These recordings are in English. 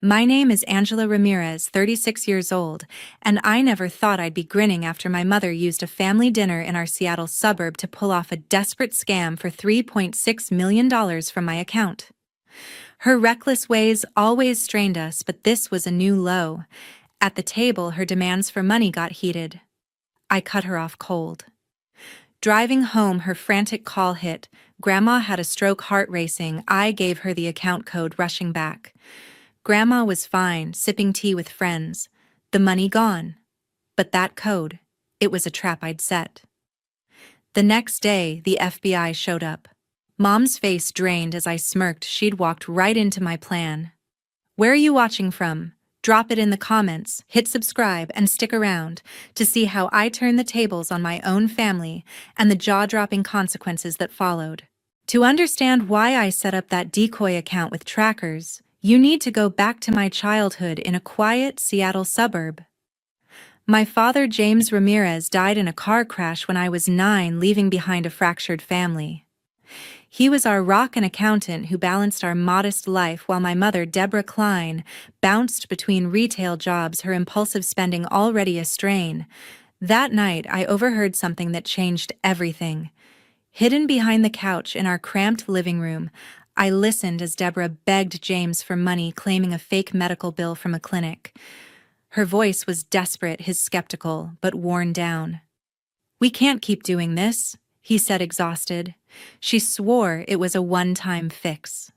My name is Angela Ramirez, 36 years old, and I never thought I'd be grinning after my mother used a family dinner in our Seattle suburb to pull off a desperate scam for $3.6 million from my account. Her reckless ways always strained us, but this was a new low. At the table, her demands for money got heated. I cut her off cold. Driving home, her frantic call hit. Grandma had a stroke, heart racing. I gave her the account code, rushing back. Grandma was fine, sipping tea with friends. The money gone. But that code, it was a trap I'd set. The next day, the FBI showed up. Mom's face drained as I smirked. She'd walked right into my plan. Where are you watching from? Drop it in the comments, hit subscribe, and stick around to see how I turn the tables on my own family and the jaw-dropping consequences that followed. To understand why I set up that decoy account with trackers, you need to go back to my childhood in a quiet Seattle suburb. My father, James Ramirez, died in a car crash when I was 9, leaving behind a fractured family. He was our rock and accountant who balanced our modest life while my mother, Deborah Klein, bounced between retail jobs, her impulsive spending already a strain. That night, I overheard something that changed everything. Hidden behind the couch in our cramped living room, I listened as Deborah begged James for money, claiming a fake medical bill from a clinic. Her voice was desperate, his skeptical, but worn down. "We can't keep doing this," he said, exhausted. She swore it was a one-time fix.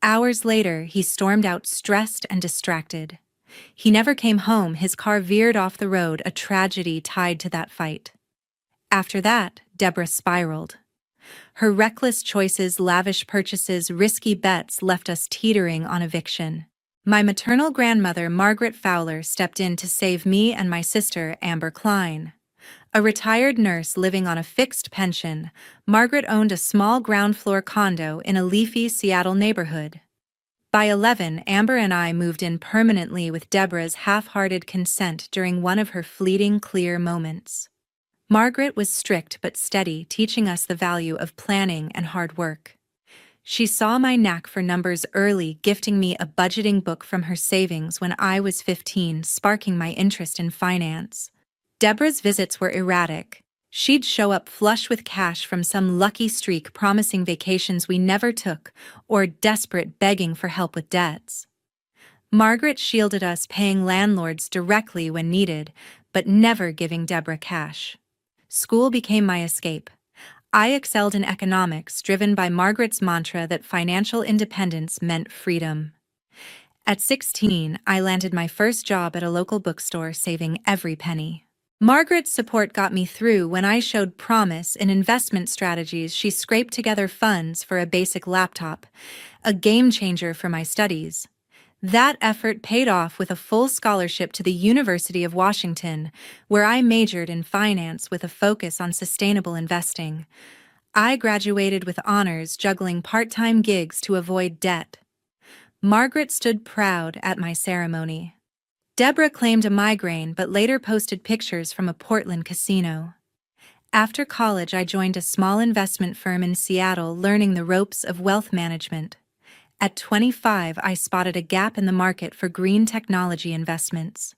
Hours later, he stormed out, stressed and distracted. He never came home. His car veered off the road, a tragedy tied to that fight. After that, Deborah spiraled. Her reckless choices, lavish purchases, risky bets left us teetering on eviction. My maternal grandmother, Margaret Fowler, stepped in to save me and my sister, Amber Klein. A retired nurse living on a fixed pension, Margaret owned a small ground-floor condo in a leafy Seattle neighborhood. By 11, Amber and I moved in permanently with Deborah's half-hearted consent during one of her fleeting clear moments. Margaret was strict but steady, teaching us the value of planning and hard work. She saw my knack for numbers early, gifting me a budgeting book from her savings when I was 15, sparking my interest in finance. Deborah's visits were erratic. She'd show up flush with cash from some lucky streak, promising vacations we never took, or desperate, begging for help with debts. Margaret shielded us, paying landlords directly when needed, but never giving Deborah cash. School became my escape. I excelled in economics, driven by Margaret's mantra that financial independence meant freedom. At 16, I landed my first job at a local bookstore, saving every penny. Margaret's support got me through. When I showed promise in investment strategies, she scraped together funds for a basic laptop, a game changer for my studies. That effort paid off with a full scholarship to the University of Washington, where I majored in finance with a focus on sustainable investing. I graduated with honors, juggling part-time gigs to avoid debt. Margaret stood proud at my ceremony. Deborah claimed a migraine but later posted pictures from a Portland casino. After college, I joined a small investment firm in Seattle, learning the ropes of wealth management. At 25, I spotted a gap in the market for green technology investments.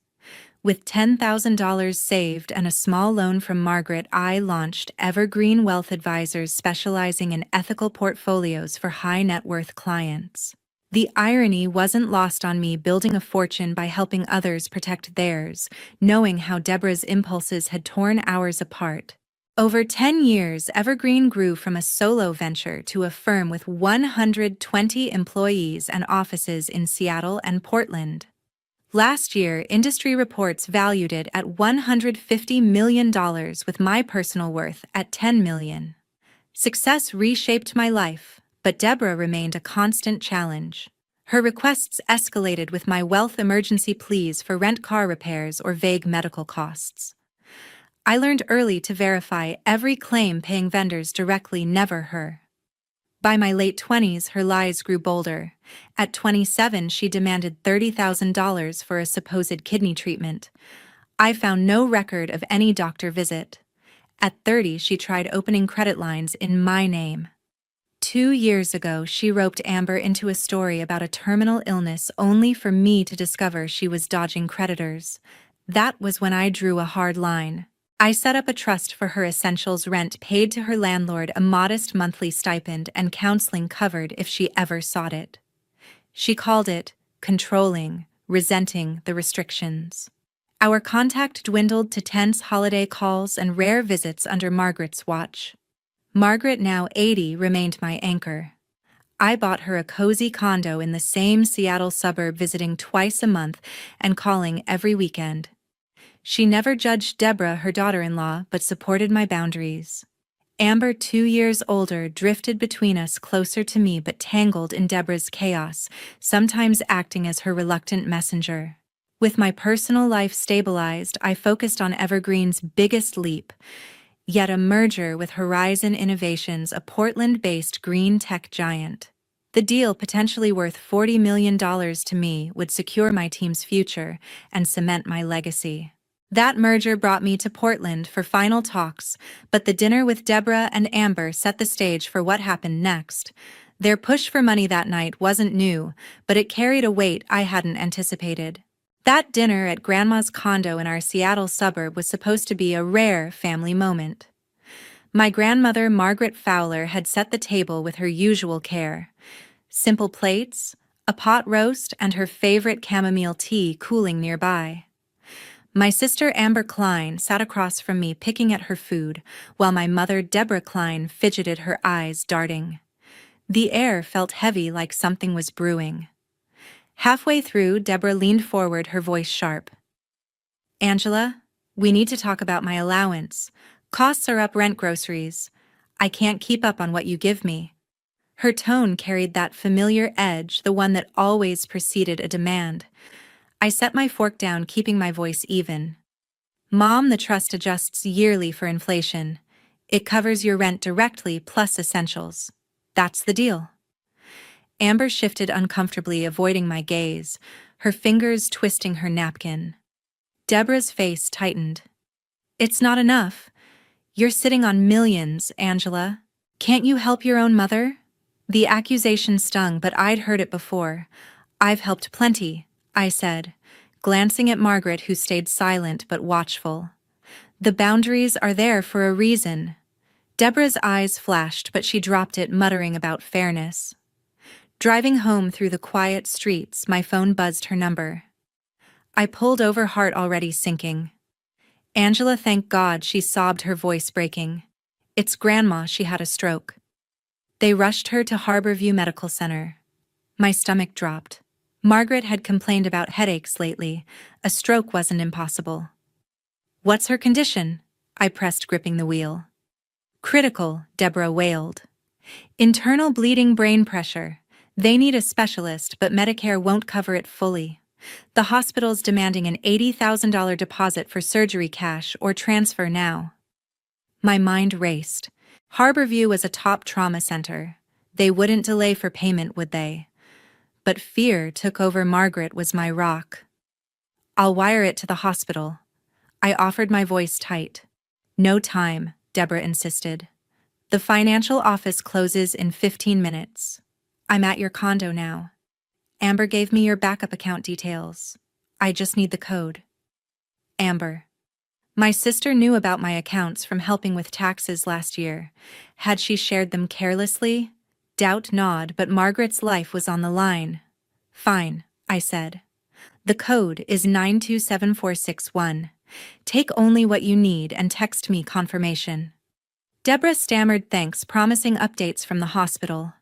With $10,000 saved and a small loan from Margaret, I launched Evergreen Wealth Advisors, specializing in ethical portfolios for high-net-worth clients. The irony wasn't lost on me, building a fortune by helping others protect theirs, knowing how Deborah's impulses had torn ours apart. Over 10 years, Evergreen grew from a solo venture to a firm with 120 employees and offices in Seattle and Portland. Last year, industry reports valued it at $150 million, with my personal worth at $10 million. Success reshaped my life, but Deborah remained a constant challenge. Her requests escalated with my wealth emergency pleas for rent, car repairs, or vague medical costs. I learned early to verify every claim, paying vendors directly, never her. By my late 20s, her lies grew bolder. At 27, she demanded $30,000 for a supposed kidney treatment. I found no record of any doctor visit. At 30, she tried opening credit lines in my name. 2 years ago, she roped Amber into a story about a terminal illness only for me to discover she was dodging creditors. That was when I drew a hard line. I set up a trust for her essentials, rent paid to her landlord, a modest monthly stipend, and counseling covered if she ever sought it. She called it controlling, resenting the restrictions. Our contact dwindled to tense holiday calls and rare visits under Margaret's watch. Margaret, now 80, remained my anchor. I bought her a cozy condo in the same Seattle suburb, visiting twice a month and calling every weekend. She never judged Deborah, her daughter-in-law, but supported my boundaries. Amber, 2 years older, drifted between us, closer to me but tangled in Deborah's chaos, sometimes acting as her reluctant messenger. With my personal life stabilized, I focused on Evergreen's biggest leap, yet a merger with Horizon Innovations, a Portland-based green tech giant. The deal, potentially worth $40 million to me, would secure my team's future and cement my legacy. That merger brought me to Portland for final talks, but the dinner with Deborah and Amber set the stage for what happened next. Their push for money that night wasn't new, but it carried a weight I hadn't anticipated. That dinner at Grandma's condo in our Seattle suburb was supposed to be a rare family moment. My grandmother, Margaret Fowler, had set the table with her usual care. Simple plates, a pot roast, and her favorite chamomile tea cooling nearby. My sister Amber Klein sat across from me, picking at her food, while my mother Deborah Klein fidgeted, her eyes darting. The air felt heavy, like something was brewing. Halfway through, Deborah leaned forward, her voice sharp. "Angela, we need to talk about my allowance. Costs are up, rent, groceries. I can't keep up on what you give me." Her tone carried that familiar edge, the one that always preceded a demand. I set my fork down, keeping my voice even. "Mom, the trust adjusts yearly for inflation. It covers your rent directly plus essentials. That's the deal." Amber shifted uncomfortably, avoiding my gaze, her fingers twisting her napkin. Deborah's face tightened. "It's not enough. You're sitting on millions, Angela. Can't you help your own mother?" The accusation stung, but I'd heard it before. "I've helped plenty," I said, glancing at Margaret, who stayed silent but watchful. "The boundaries are there for a reason." Deborah's eyes flashed, but she dropped it, muttering about fairness. Driving home through the quiet streets, my phone buzzed, her number. I pulled over, heart already sinking. "Angela, thank God," she sobbed, her voice breaking. "It's Grandma, she had a stroke. They rushed her to Harborview Medical Center." My stomach dropped. Margaret had complained about headaches lately. A stroke wasn't impossible. "What's her condition?" I pressed, gripping the wheel. "Critical," Deborah wailed. "Internal bleeding, brain pressure. They need a specialist, but Medicare won't cover it fully. The hospital's demanding an $80,000 deposit for surgery, cash or transfer now." My mind raced. Harborview was a top trauma center. They wouldn't delay for payment, would they? But fear took over. Margaret was my rock. "I'll wire it to the hospital." I offered, my voice tight. "No time," Deborah insisted. "The financial office closes in 15 minutes. I'm at your condo now. Amber gave me your backup account details. I just need the code." Amber. My sister knew about my accounts from helping with taxes last year. Had she shared them carelessly? Doubt nod, but Margaret's life was on the line. "Fine," I said. "The code is 927461. Take only what you need and text me confirmation." Deborah stammered thanks, promising updates from the hospital.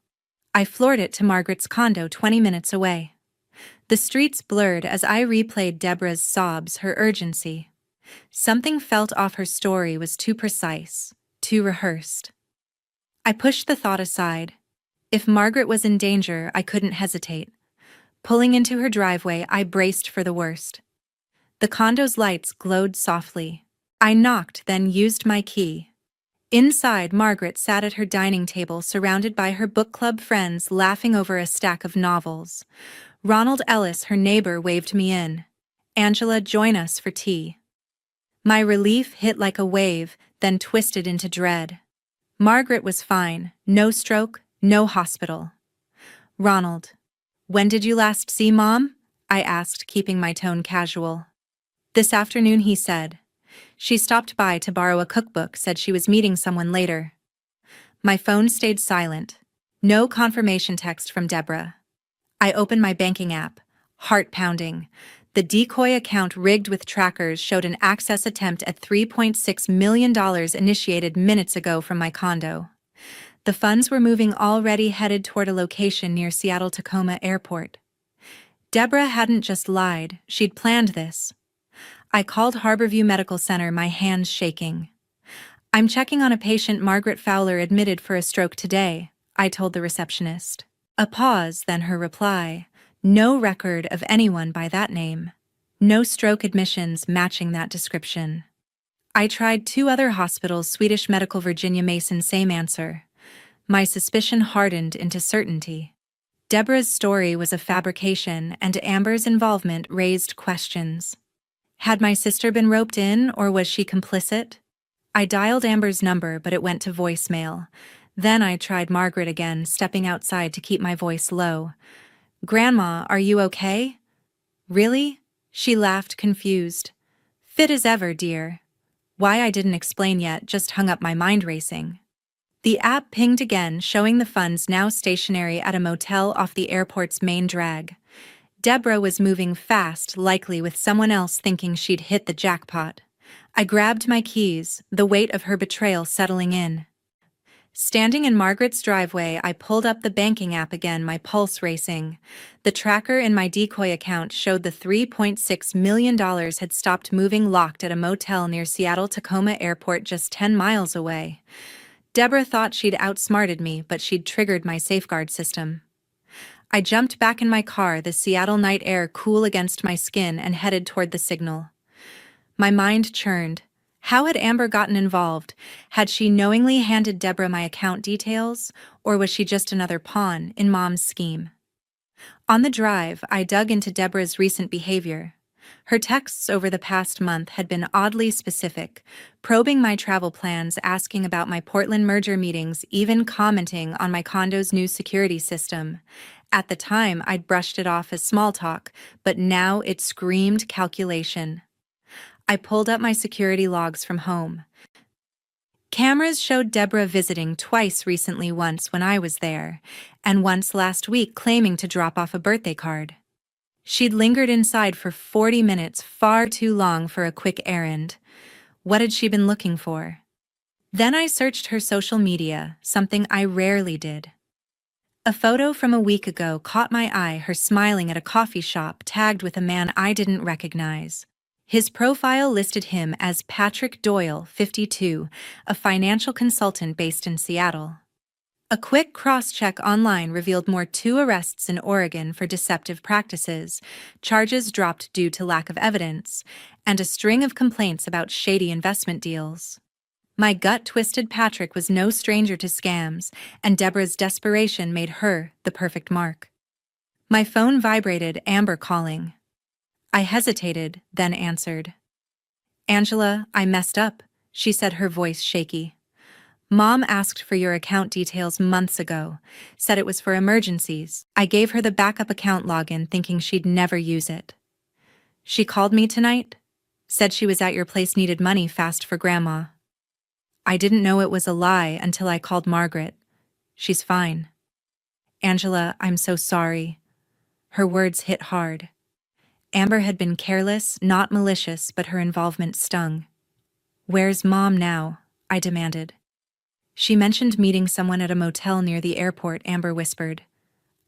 I floored it to Margaret's condo 20 minutes away. The streets blurred as I replayed Deborah's sobs, her urgency. Something felt off. Her story was too precise, too rehearsed. I pushed the thought aside. If Margaret was in danger, I couldn't hesitate. Pulling into her driveway, I braced for the worst. The condo's lights glowed softly. I knocked, then used my key. Inside, Margaret sat at her dining table, surrounded by her book club friends, laughing over a stack of novels. Ronald Ellis, her neighbor, waved me in. "Angela, join us for tea." My relief hit like a wave, then twisted into dread. Margaret was fine. No stroke, No hospital. Ronald. When did you last see Mom? I asked, keeping my tone casual. This afternoon, he said. She stopped by to borrow a cookbook, said she was meeting someone later. My phone stayed silent. No confirmation text from Deborah. I opened my banking app, heart pounding. The decoy account rigged with trackers showed an access attempt at $3.6 million initiated minutes ago from my condo. The funds were moving already headed toward a location near Seattle-Tacoma Airport. Deborah hadn't just lied, she'd planned this. I called Harborview Medical Center, my hands shaking. I'm checking on a patient Margaret Fowler admitted for a stroke today, I told the receptionist. A pause, then her reply. No record of anyone by that name. No stroke admissions matching that description. I tried 2 other hospitals, Swedish Medical Virginia Mason, same answer. My suspicion hardened into certainty. Deborah's story was a fabrication, and Amber's involvement raised questions. Had my sister been roped in, or was she complicit? I dialed Amber's number, but it went to voicemail. Then I tried Margaret again, stepping outside to keep my voice low. Grandma, are you okay? Really? She laughed, confused. Fit as ever, dear. Why I didn't explain yet, just hung up, my mind racing. The app pinged again, showing the funds now stationary at a motel off the airport's main drag. Deborah was moving fast, likely with someone else thinking she'd hit the jackpot. I grabbed my keys, the weight of her betrayal settling in. Standing in Margaret's driveway, I pulled up the banking app again, my pulse racing. The tracker in my decoy account showed the $3.6 million had stopped moving, locked at a motel near Seattle-Tacoma Airport just 10 miles away. Deborah thought she'd outsmarted me, but she'd triggered my safeguard system. I jumped back in my car, the Seattle night air cool against my skin, and headed toward the signal. My mind churned. How had Amber gotten involved? Had she knowingly handed Deborah my account details, or was she just another pawn in Mom's scheme? On the drive, I dug into Deborah's recent behavior. Her texts over the past month had been oddly specific, probing my travel plans, asking about my Portland merger meetings, even commenting on my condo's new security system. At the time, I'd brushed it off as small talk, but now it screamed calculation. I pulled up my security logs from home. Cameras showed Deborah visiting twice recently, once when I was there, and once last week claiming to drop off a birthday card. She'd lingered inside for 40 minutes, far too long for a quick errand. What had she been looking for? Then I searched her social media, something I rarely did. A photo from a week ago caught my eye, her smiling at a coffee shop tagged with a man I didn't recognize. His profile listed him as Patrick Doyle, 52, a financial consultant based in Seattle. A quick cross-check online revealed 2 arrests in Oregon for deceptive practices, charges dropped due to lack of evidence, and a string of complaints about shady investment deals. My gut twisted. Patrick was no stranger to scams, and Deborah's desperation made her the perfect mark. My phone vibrated, Amber calling. I hesitated, then answered. Angela, I messed up, she said, her voice shaky. Mom asked for your account details months ago, said it was for emergencies. I gave her the backup account login thinking she'd never use it. She called me tonight, said she was at your place, needed money fast for Grandma. I didn't know it was a lie until I called Margaret. She's fine. Angela, I'm so sorry. Her words hit hard. Amber had been careless, not malicious, but her involvement stung. Where's Mom now? I demanded. She mentioned meeting someone at a motel near the airport, Amber whispered.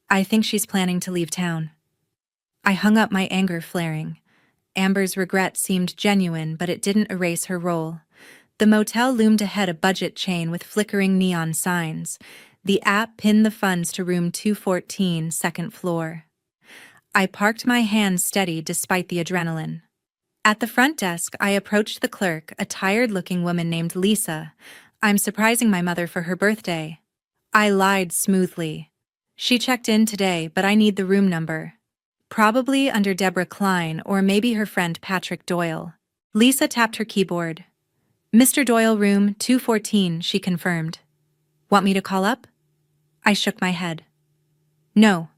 I think she's planning to leave town. I hung up, my anger flaring. Amber's regret seemed genuine, but it didn't erase her role. The motel loomed ahead, a budget chain with flickering neon signs. The app pinned the funds to room 214, second floor. I parked, my hands steady despite the adrenaline. At the front desk, I approached the clerk, a tired-looking woman named Lisa. I'm surprising my mother for her birthday. I lied smoothly. She checked in today, but I need the room number. Probably under Deborah Klein, or maybe her friend Patrick Doyle. Lisa tapped her keyboard. Mr. Doyle, room 214, she confirmed. Want me to call up? I shook my head. No,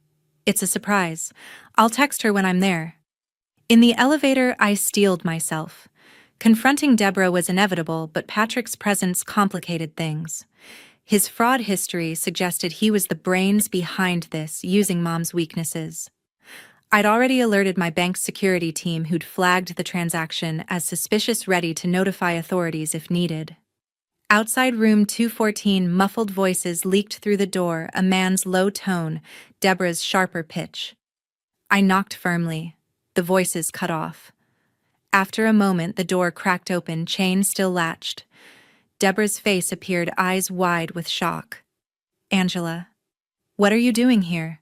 it's a surprise. I'll text her when I'm there. In the elevator, I steeled myself. Confronting Deborah was inevitable, but Patrick's presence complicated things. His fraud history suggested he was the brains behind this, using Mom's weaknesses. I'd already alerted my bank's security team, who'd flagged the transaction as suspicious, ready to notify authorities if needed. Outside room 214, muffled voices leaked through the door, a man's low tone, Deborah's sharper pitch. I knocked firmly. The voices cut off. After a moment, the door cracked open, chain still latched. Deborah's face appeared, eyes wide with shock. Angela, what are you doing here?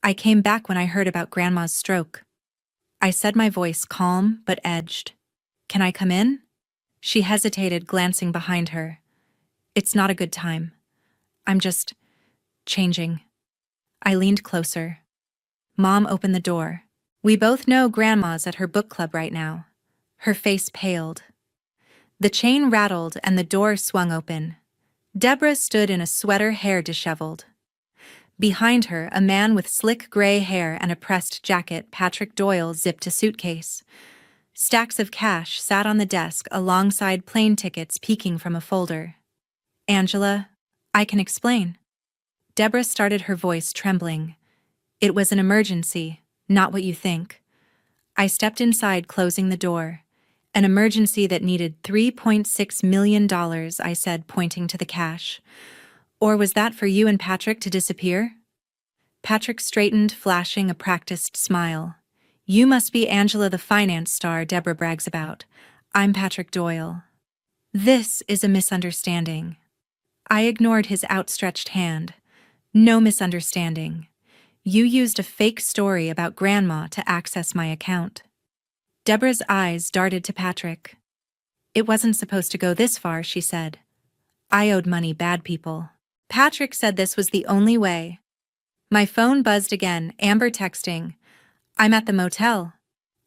I came back when I heard about Grandma's stroke. I said, my voice calm but edged. Can I come in? She hesitated, glancing behind her. It's not a good time. I'm just changing. I leaned closer. Mom opened the door. We both know Grandma's at her book club right now. Her face paled. The chain rattled and the door swung open. Deborah stood in a sweater, hair disheveled. Behind her, a man with slick gray hair and a pressed jacket, Patrick Doyle, zipped a suitcase. Stacks of cash sat on the desk alongside plane tickets peeking from a folder. Angela, I can explain. Deborah started, her voice trembling. It was an emergency, not what you think. I stepped inside, closing the door. An emergency that needed $3.6 million, I said, pointing to the cash. Or was that for you and Patrick to disappear? Patrick straightened, flashing a practiced smile. You must be Angela, the finance star Deborah brags about. I'm Patrick Doyle. This is a misunderstanding. I ignored his outstretched hand. No misunderstanding. You used a fake story about Grandma to access my account. Deborah's eyes darted to Patrick. It wasn't supposed to go this far, she said. I owed money, bad people. Patrick said this was the only way. My phone buzzed again, Amber texting. I'm at the motel.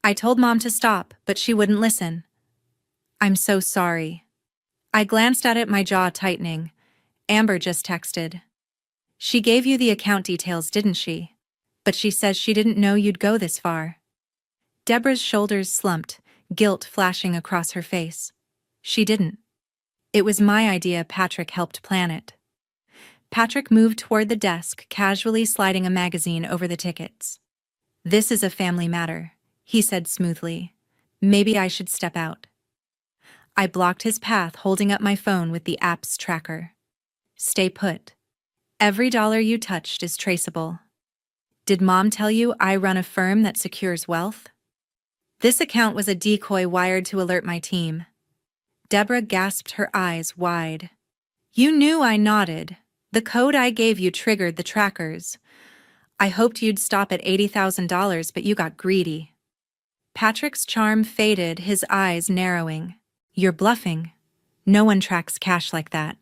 I told Mom to stop, but she wouldn't listen. I'm so sorry. I glanced at it, my jaw tightening. Amber just texted. She gave you the account details, didn't she? But she says she didn't know you'd go this far. Deborah's shoulders slumped, guilt flashing across her face. She didn't. It was my idea. Patrick helped plan it. Patrick moved toward the desk, casually sliding a magazine over the tickets. This is a family matter, he said smoothly. Maybe I should step out. I blocked his path, holding up my phone with the app's tracker. Stay put. Every dollar you touched is traceable. Did Mom tell you I run a firm that secures wealth? This account was a decoy wired to alert my team. Deborah gasped, her eyes wide. You knew, I nodded. The code I gave you triggered the trackers. I hoped you'd stop at $80,000, but you got greedy. Patrick's charm faded, his eyes narrowing. You're bluffing. No one tracks cash like that.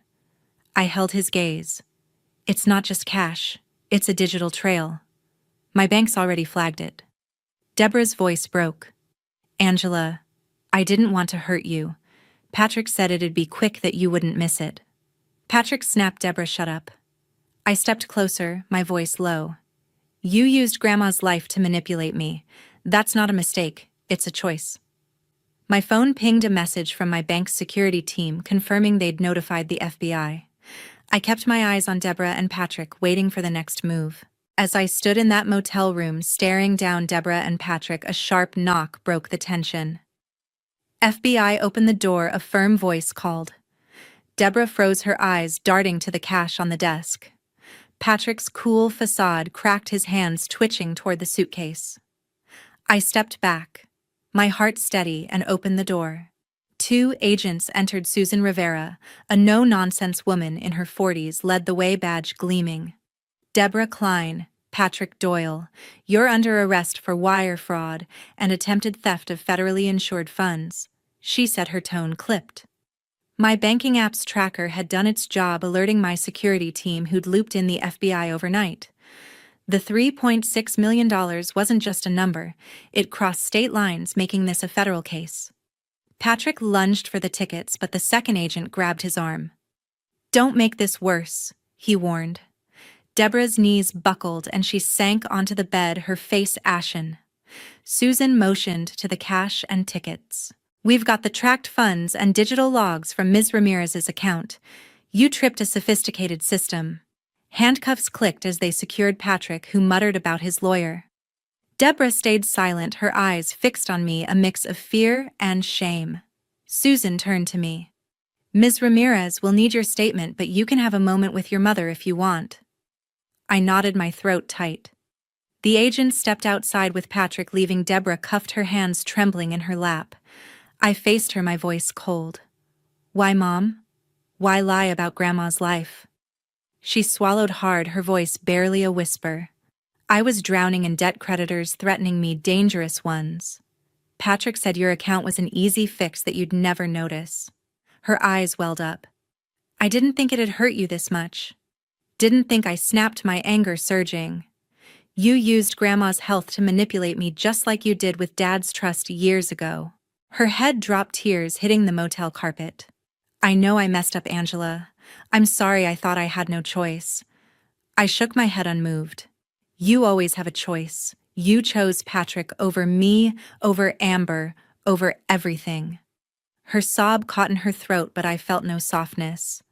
I held his gaze. It's not just cash. It's a digital trail. My bank's already flagged it. Deborah's voice broke. Angela, I didn't want to hurt you. Patrick said it'd be quick, that you wouldn't miss it. Patrick snapped. Deborah, shut up. I stepped closer, my voice low. You used Grandma's life to manipulate me. That's not a mistake, it's a choice. My phone pinged a message from my bank's security team confirming they'd notified the FBI. I kept my eyes on Deborah and Patrick, waiting for the next move. As I stood in that motel room, staring down Deborah and Patrick, a sharp knock broke the tension. FBI, opened the door, a firm voice called. Deborah froze, her eyes darting to the cash on the desk. Patrick's cool facade cracked, his hands twitching toward the suitcase. I stepped back, my heart steady, and opened the door. 2 agents entered. Susan Rivera, a no-nonsense woman in her 40s, led the way, badge gleaming. Deborah Klein, Patrick Doyle, you're under arrest for wire fraud and attempted theft of federally insured funds, she said, her tone clipped. My banking app's tracker had done its job, alerting my security team, who'd looped in the FBI overnight. The $3.6 million wasn't just a number, it crossed state lines, making this a federal case. Patrick lunged for the tickets, but the second agent grabbed his arm. Don't make this worse, he warned. Deborah's knees buckled and she sank onto the bed, her face ashen. Susan motioned to the cash and tickets. "We've got the tracked funds and digital logs from Ms. Ramirez's account. You tripped a sophisticated system." Handcuffs clicked as they secured Patrick, who muttered about his lawyer. Deborah stayed silent, her eyes fixed on me, a mix of fear and shame. Susan turned to me. "Ms. Ramirez will need your statement, but you can have a moment with your mother if you want." I nodded, my throat tight. The agent stepped outside with Patrick, leaving Deborah cuffed, her hands trembling in her lap. I faced her, my voice cold. "Why, Mom? Why lie about Grandma's life?" She swallowed hard, her voice barely a whisper. "I was drowning in debt, creditors threatening me, dangerous ones. Patrick said your account was an easy fix that you'd never notice." Her eyes welled up. "I didn't think it'd hurt you this much. Didn't think," I snapped, my anger surging. "You used Grandma's health to manipulate me just like you did with Dad's trust years ago." Her head dropped, tears hitting the motel carpet. "I know I messed up, Angela. I'm sorry, I thought I had no choice." I shook my head, unmoved. "You always have a choice. You chose Patrick over me, over Amber, over everything." Her sob caught in her throat, but I felt no softness.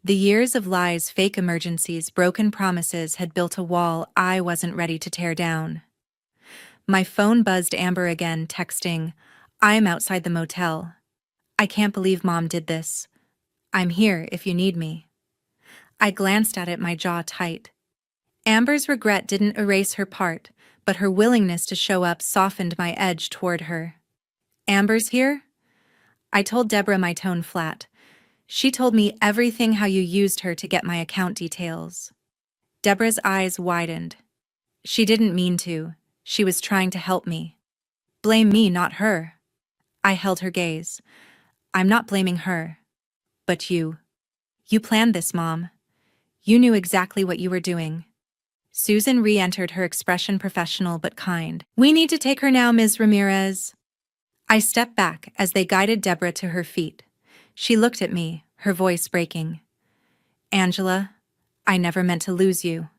The years of lies, fake emergencies, broken promises had built a wall I wasn't ready to tear down. My phone buzzed, Amber again, texting, "I'm outside the motel. I can't believe Mom did this. I'm here if you need me." I glanced at it, my jaw tight. Amber's regret didn't erase her part, but her willingness to show up softened my edge toward her. "Amber's here?" I told Deborah, my tone flat. "She told me everything, how you used her to get my account details." Deborah's eyes widened. "She didn't mean to. She was trying to help me." "Blame me, not her." I held her gaze. "I'm not blaming her. But you. You planned this, Mom. You knew exactly what you were doing." Susan re-entered, her expression professional but kind. "We need to take her now, Ms. Ramirez." I stepped back as they guided Deborah to her feet. She looked at me, her voice breaking. "Angela, I never meant to lose you."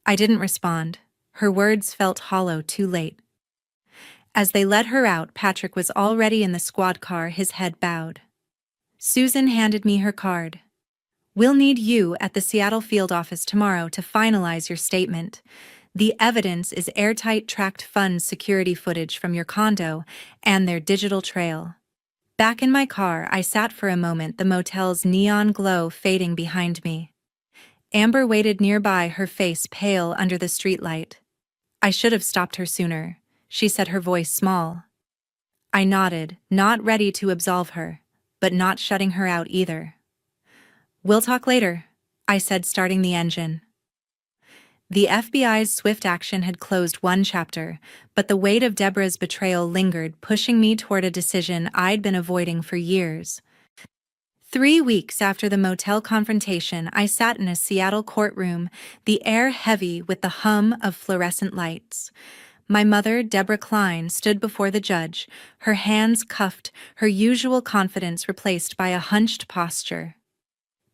I didn't respond. Her words felt hollow, too late. As they led her out, Patrick was already in the squad car, his head bowed. Susan handed me her card. "We'll need you at the Seattle field office tomorrow to finalize your statement. The evidence is airtight, tracked funds, security footage from your condo, and their digital trail." Back in my car, I sat for a moment, the motel's neon glow fading behind me. Amber waited nearby, her face pale under the streetlight. "I should have stopped her sooner," she said, her voice small. I nodded, not ready to absolve her, but not shutting her out either. "We'll talk later," I said, starting the engine. The FBI's swift action had closed one chapter, but the weight of Deborah's betrayal lingered, pushing me toward a decision I'd been avoiding for years. 3 weeks after the motel confrontation, I sat in a Seattle courtroom, the air heavy with the hum of fluorescent lights. My mother, Deborah Klein, stood before the judge, her hands cuffed, her usual confidence replaced by a hunched posture.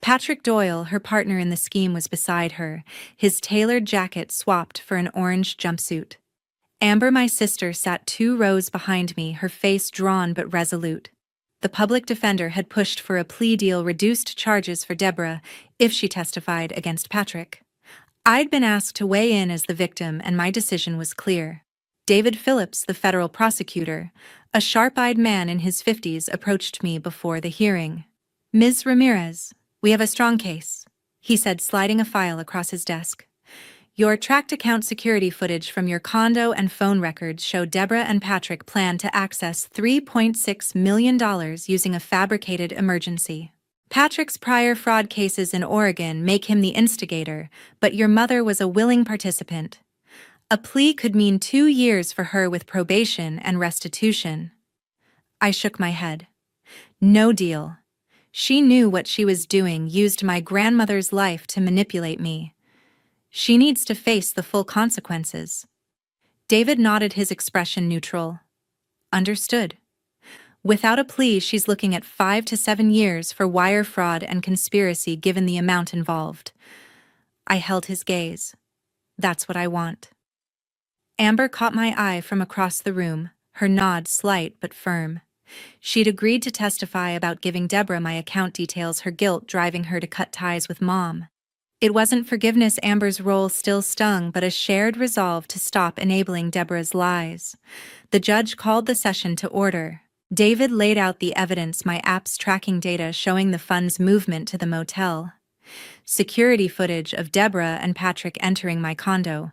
Patrick Doyle, her partner in the scheme, was beside her, his tailored jacket swapped for an orange jumpsuit. Amber, my sister, sat 2 rows behind me, her face drawn but resolute. The public defender had pushed for a plea deal, reduced charges for Deborah if she testified against Patrick. I'd been asked to weigh in as the victim, and my decision was clear. David Phillips, the federal prosecutor, a sharp-eyed man in his 50s, approached me before the hearing. "Ms. Ramirez, we have a strong case," he said, sliding a file across his desk. "Your tracked account security footage from your condo and phone records show Deborah and Patrick planned to access $3.6 million using a fabricated emergency. Patrick's prior fraud cases in Oregon make him the instigator, but your mother was a willing participant. A plea could mean 2 years for her with probation and restitution." I shook my head. "No deal. She knew what she was doing, used my grandmother's life to manipulate me. She needs to face the full consequences." David nodded, his expression neutral. "Understood. Without a plea, she's looking at 5 to 7 years for wire fraud and conspiracy, given the amount involved." I held his gaze. That's what I want. Amber caught my eye from across the room, her nod slight but firm. She'd agreed to testify about giving Deborah my account details, her guilt driving her to cut ties with Mom. It wasn't forgiveness Amber's role still stung, but a shared resolve to stop enabling Deborah's lies. The judge called the session to order. David laid out the evidence, my app's tracking data showing the funds' movement to the motel, security footage of Deborah and Patrick entering my condo,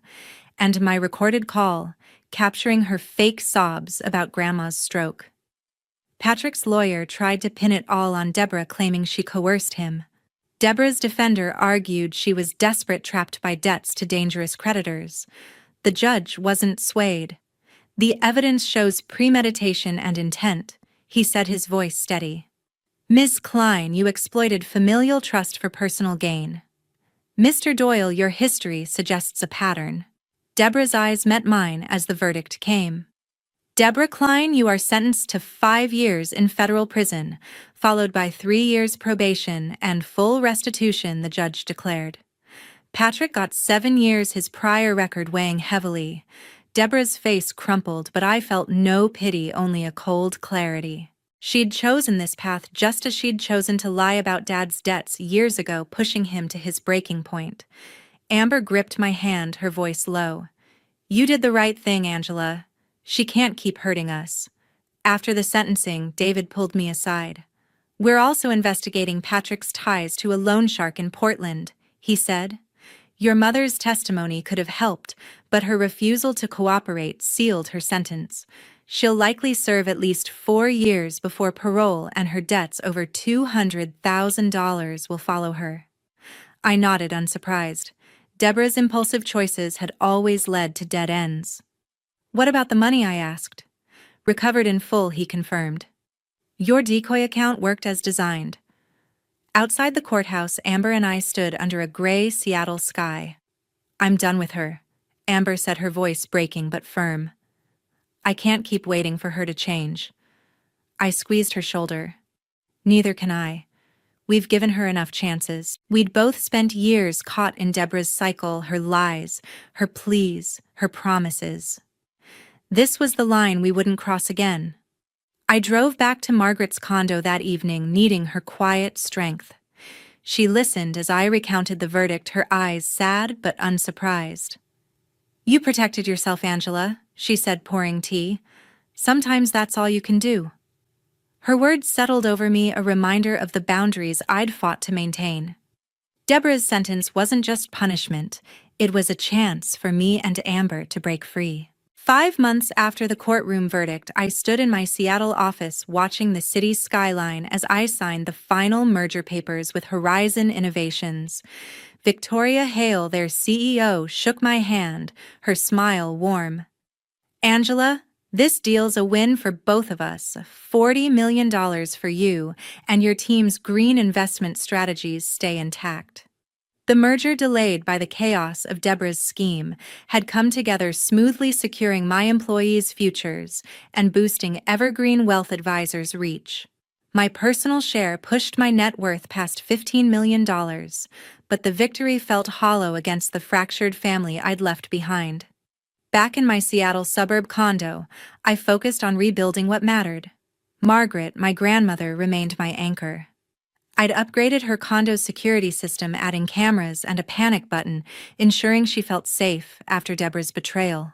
and my recorded call, capturing her fake sobs about Grandma's stroke. Patrick's lawyer tried to pin it all on Deborah, claiming she coerced him. Deborah's defender argued she was desperate, trapped by debts to dangerous creditors. The judge wasn't swayed. The evidence shows premeditation and intent, he said, his voice steady. Ms. Klein, you exploited familial trust for personal gain. Mr. Doyle, your history suggests a pattern. Deborah's eyes met mine as the verdict came. Deborah Klein, you are sentenced to 5 years in federal prison, followed by 3 years probation and full restitution, the judge declared. Patrick got 7 years, his prior record weighing heavily. Deborah's face crumpled, but I felt no pity, only a cold clarity. She'd chosen this path just as she'd chosen to lie about Dad's debts years ago, pushing him to his breaking point. Amber gripped my hand, her voice low. You did the right thing, Angela. She can't keep hurting us. After the sentencing, David pulled me aside. We're also investigating Patrick's ties to a loan shark in Portland, he said. Your mother's testimony could have helped, but her refusal to cooperate sealed her sentence. She'll likely serve at least 4 years before parole, and her debts over $200,000 will follow her. I nodded, unsurprised. Deborah's impulsive choices had always led to dead ends. What about the money, I asked. Recovered in full, he confirmed. Your decoy account worked as designed. Outside the courthouse, Amber and I stood under a gray Seattle sky. I'm done with her, Amber said, her voice breaking but firm. I can't keep waiting for her to change. I squeezed her shoulder. Neither can I. We've given her enough chances. We'd both spent years caught in Deborah's cycle, her lies, her pleas, her promises. This was the line we wouldn't cross again. I drove back to Margaret's condo that evening, needing her quiet strength. She listened as I recounted the verdict, her eyes sad but unsurprised. You protected yourself, Angela, she said, pouring tea. Sometimes that's all you can do. Her words settled over me, a reminder of the boundaries I'd fought to maintain. Deborah's sentence wasn't just punishment, it was a chance for me and Amber to break free. 5 months after the courtroom verdict, I stood in my Seattle office watching the city's skyline as I signed the final merger papers with Horizon Innovations. Victoria Hale, their CEO, shook my hand, her smile warm. Angela, this deal's a win for both of us. $40 million for you, and your team's green investment strategies stay intact. The merger, delayed by the chaos of Deborah's scheme, had come together smoothly, securing my employees' futures and boosting Evergreen Wealth Advisors' reach. My personal share pushed my net worth past $15 million, but the victory felt hollow against the fractured family I'd left behind. Back in my Seattle suburb condo, I focused on rebuilding what mattered. Margaret, my grandmother, remained my anchor. I'd upgraded her condo's security system, adding cameras and a panic button, ensuring she felt safe after Deborah's betrayal.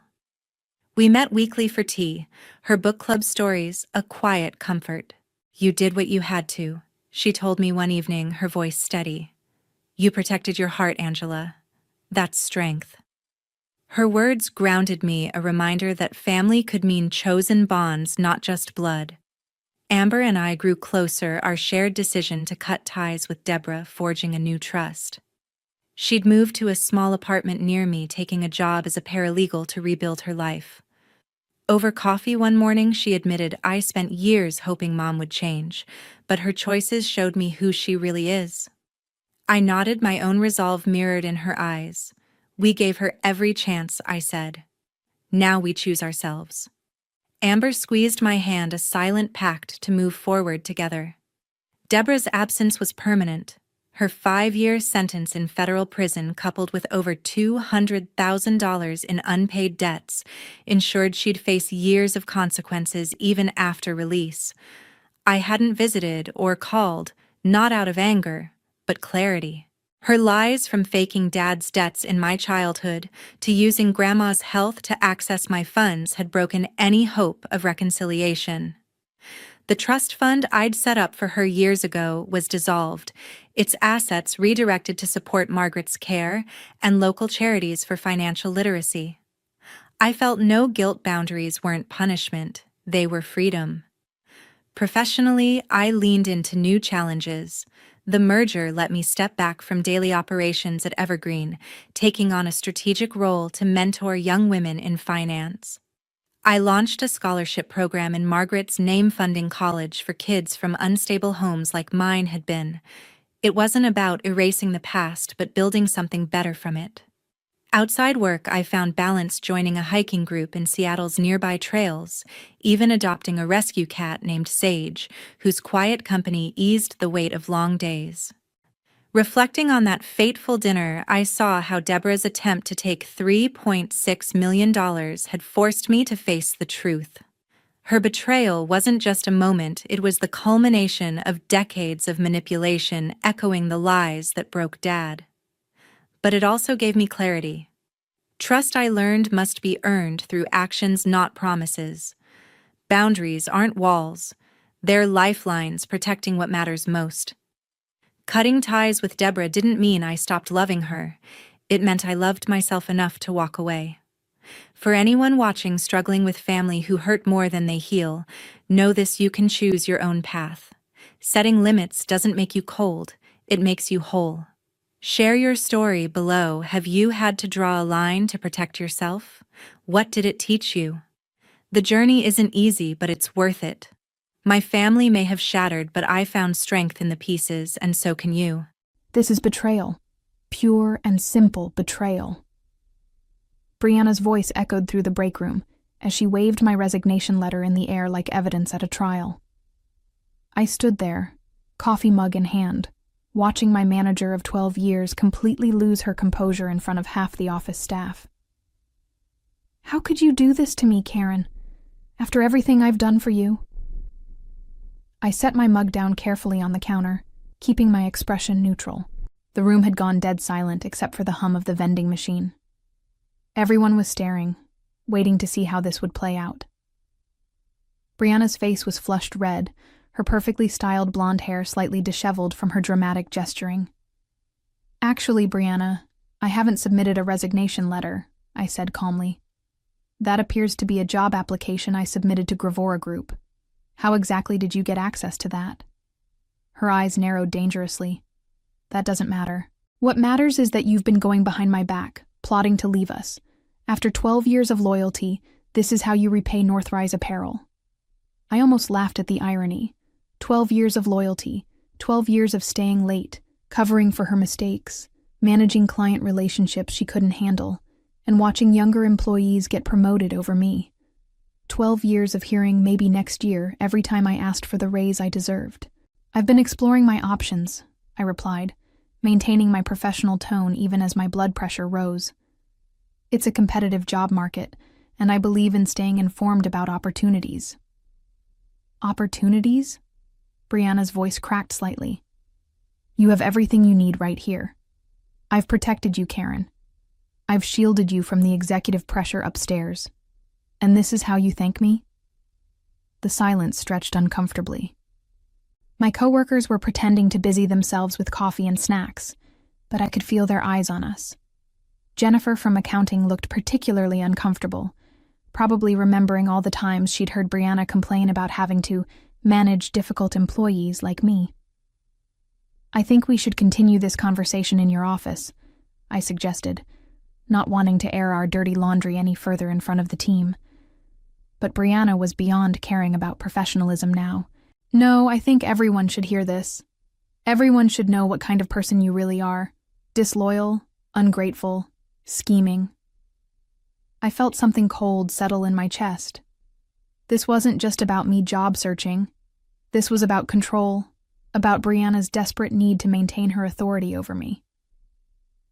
We met weekly for tea, her book club stories a quiet comfort. You did what you had to, she told me one evening, her voice steady. You protected your heart, Angela. That's strength. Her words grounded me, a reminder that family could mean chosen bonds, not just blood. Amber and I grew closer, our shared decision to cut ties with Deborah forging a new trust. She'd moved to a small apartment near me, taking a job as a paralegal to rebuild her life. Over coffee one morning, she admitted, I spent years hoping Mom would change, but her choices showed me who she really is. I nodded, my own resolve mirrored in her eyes. We gave her every chance, I said. Now we choose ourselves. Amber squeezed my hand, a silent pact to move forward together. Deborah's absence was permanent. Her 5-year sentence in federal prison, coupled with over $200,000 in unpaid debts, ensured she'd face years of consequences even after release. I hadn't visited or called, not out of anger, but clarity. Her lies, from faking Dad's debts in my childhood to using Grandma's health to access my funds, had broken any hope of reconciliation. The trust fund I'd set up for her years ago was dissolved, its assets redirected to support Margaret's care and local charities for financial literacy. I felt no guilt. Boundaries weren't punishment, they were freedom. Professionally, I leaned into new challenges. The merger let me step back from daily operations at Evergreen, taking on a strategic role to mentor young women in finance. I launched a scholarship program in Margaret's name-funding college for kids from unstable homes like mine had been. It wasn't about erasing the past, but building something better from it. Outside work, I found balance joining a hiking group in Seattle's nearby trails, even adopting a rescue cat named Sage, whose quiet company eased the weight of long days. Reflecting on that fateful dinner, I saw how Deborah's attempt to take $3.6 million had forced me to face the truth. Her betrayal wasn't just a moment, it was the culmination of decades of manipulation echoing the lies that broke Dad. But it also gave me clarity. Trust, I learned, must be earned through actions, not promises. Boundaries aren't walls. They're lifelines protecting what matters most. Cutting ties with Deborah didn't mean I stopped loving her. It meant I loved myself enough to walk away. For anyone watching struggling with family who hurt more than they heal, know this: you can choose your own path. Setting limits doesn't make you cold, it makes you whole. Share your story below. Have you had to draw a line to protect yourself? What did it teach you? The journey isn't easy, but it's worth it. My family may have shattered, but I found strength in the pieces, and so can you. This is betrayal. Pure and simple betrayal. Brianna's voice echoed through the break room as she waved my resignation letter in the air like evidence at a trial. I stood there, coffee mug in hand, watching my manager of 12 years completely lose her composure in front of half the office staff. How could you do this to me, Karen? After everything I've done for you? I set my mug down carefully on the counter, keeping my expression neutral. The room had gone dead silent except for the hum of the vending machine. Everyone was staring, waiting to see how this would play out. Brianna's face was flushed red, her perfectly styled blonde hair slightly disheveled from her dramatic gesturing. Actually, Brianna, I haven't submitted a resignation letter, I said calmly. That appears to be a job application I submitted to Gravora Group. How exactly did you get access to that? Her eyes narrowed dangerously. That doesn't matter. What matters is that you've been going behind my back, plotting to leave us. After 12 years of loyalty, this is how you repay Northrise Apparel. I almost laughed at the irony. 12 years of loyalty, 12 years of staying late, covering for her mistakes, managing client relationships she couldn't handle, and watching younger employees get promoted over me. 12 years of hearing maybe next year every time I asked for the raise I deserved. I've been exploring my options, I replied, maintaining my professional tone even as my blood pressure rose. It's a competitive job market, and I believe in staying informed about opportunities. Opportunities? Brianna's voice cracked slightly. You have everything you need right here. I've protected you, Karen. I've shielded you from the executive pressure upstairs. And this is how you thank me? The silence stretched uncomfortably. My coworkers were pretending to busy themselves with coffee and snacks, but I could feel their eyes on us. Jennifer from accounting looked particularly uncomfortable, probably remembering all the times she'd heard Brianna complain about having to manage difficult employees like me. I think we should continue this conversation in your office, I suggested, not wanting to air our dirty laundry any further in front of the team. But Brianna was beyond caring about professionalism now. No, I think everyone should hear this. Everyone should know what kind of person you really are. Disloyal, ungrateful, scheming. I felt something cold settle in my chest. This wasn't just about me job searching. This was about control, about Brianna's desperate need to maintain her authority over me.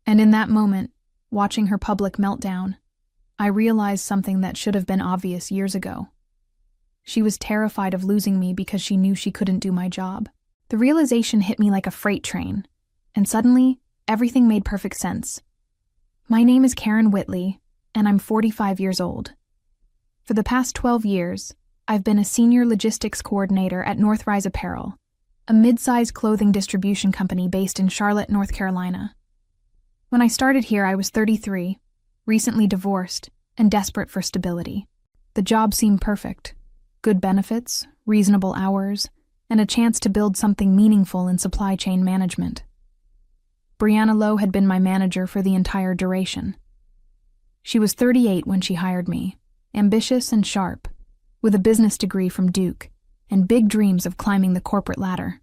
And in that moment, watching her public meltdown, I realized something that should have been obvious years ago. She was terrified of losing me because she knew she couldn't do my job. The realization hit me like a freight train, and suddenly, everything made perfect sense. My name is Karen Whitley, and I'm 45 years old. For the past 12 years, I've been a senior logistics coordinator at Northrise Apparel, a mid-sized clothing distribution company based in Charlotte, North Carolina. When I started here, I was 33, recently divorced, and desperate for stability. The job seemed perfect. Good benefits, reasonable hours, and a chance to build something meaningful in supply chain management. Brianna Lowe had been my manager for the entire duration. She was 38 when she hired me, ambitious and sharp, with a business degree from Duke, and big dreams of climbing the corporate ladder.